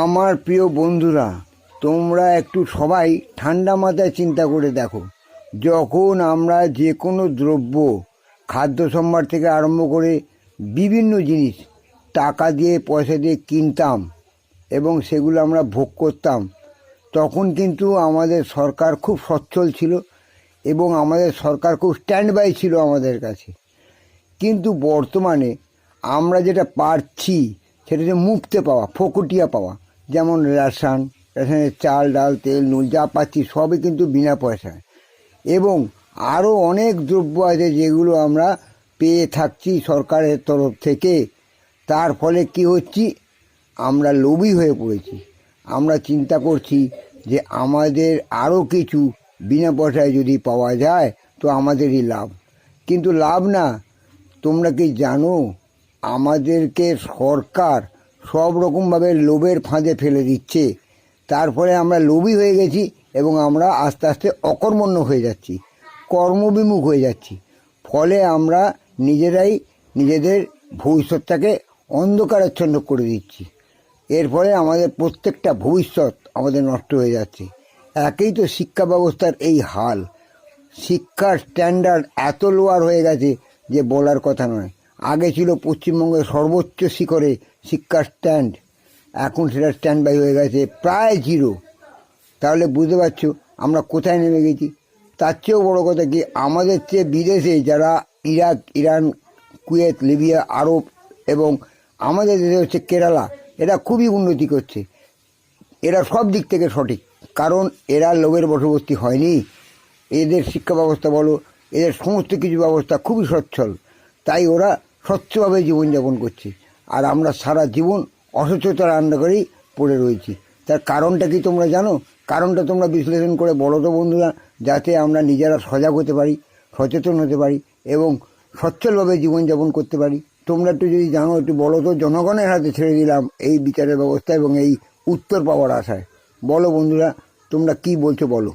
আমার প্রিয় বন্ধুরা, তোমরা একটু সবাই ঠান্ডা মাথায় চিন্তা করে দেখো। যখন আমরা যে কোনো দ্রব্য, খাদ্য সম্ভার থেকে আরম্ভ করে বিভিন্ন জিনিস টাকা দিয়ে পয়সা দিয়ে কিনতাম এবং সেগুলো আমরা ভোগ করতাম, তখন কিন্তু আমাদের সরকার খুব সচ্ছল ছিল এবং আমাদের সরকার খুব স্ট্যান্ড বাই ছিল আমাদের কাছে। কিন্তু বর্তমানে আমরা যেটা পাচ্ছি সেটা হচ্ছে মুফতে পাওয়া, ফকটিয়া পাওয়া। যেমন রেশনের চাল, ডাল, তেল, নুন যা পাচ্ছি সবই কিন্তু বিনা পয়সায়। এবং আরও অনেক দ্রব্য আছে যেগুলো আমরা পেয়ে থাকছি সরকারের তরফ থেকে। তার ফলে কি হচ্ছি, আমরা লোভী হয়ে পড়েছি। আমরা চিন্তা করছি যে আমাদের আরও কিছু বিনা পয়সায় যদি পাওয়া যায় তো আমাদেরই লাভ। কিন্তু লাভ না। তোমরা কি জানো, আমাদেরকে সরকার সব রকমভাবে লোভের ফাঁদে ফেলে দিচ্ছে। তার ফলে আমরা লোভী হয়ে গেছি এবং আমরা আস্তে আস্তে অকর্মণ্য হয়ে যাচ্ছি, কর্মবিমুখ হয়ে যাচ্ছি। ফলে আমরা নিজেরাই নিজেদের ভবিষ্যৎটাকে অন্ধকারাচ্ছন্ন করে দিচ্ছি। এর ফলে আমাদের প্রত্যেকটা ভবিষ্যৎ আমাদের নষ্ট হয়ে যাচ্ছে। একেই তো শিক্ষা ব্যবস্থার এই হাল। শিক্ষার স্ট্যান্ডার্ড এত লোয়ার হয়ে গেছে যে বলার কথা নয়। আগে ছিল পশ্চিমবঙ্গের সর্বোচ্চ শিখরে শিক্ষার স্ট্যান্ড, এখন সেটা স্ট্যান্ড বাই হয়ে গেছে প্রায় জিরো। তাহলে বুঝতে পারছো আমরা কোথায় নেমে গেছি। তার চেয়েও বড় কথা কি, আমাদের চেয়ে বিদেশে যারা ইরাক, ইরান, কুয়েত, লিবিয়া, আরব এবং আমাদের দেশে হচ্ছে কেরালা, এরা খুবই উন্নতি করছে। এরা সব দিক থেকে সঠিক, কারণ এরা লোভের বশবর্তী হয়নি। এদের শিক্ষা ব্যবস্থা বলো, এদের সমস্ত কিছু ব্যবস্থা খুবই সচ্ছল, তাই ওরা স্বচ্ছভাবে জীবনযাপন করছে। আর আমরা সারা জীবন অসচ্ছতার আন্ডারেই পড়ে রয়েছি। তার কারণটা কি তোমরা জানো? কারণটা তোমরা বিশ্লেষণ করে বলো তো বন্ধুরা, যাতে আমরা নিজেরা সজাগ হতে পারি, সচেতন হতে পারি এবং সচ্ছলভাবে জীবনযাপন করতে পারি। তোমরা একটু যদি জানো একটু বলো তো। জনগণের হাতে ছেড়ে দিলাম এই বিচারের ব্যবস্থা এবং এই উত্তর পাওয়ার আশায়। বলো বন্ধুরা, তোমরা কি বলছো বলো।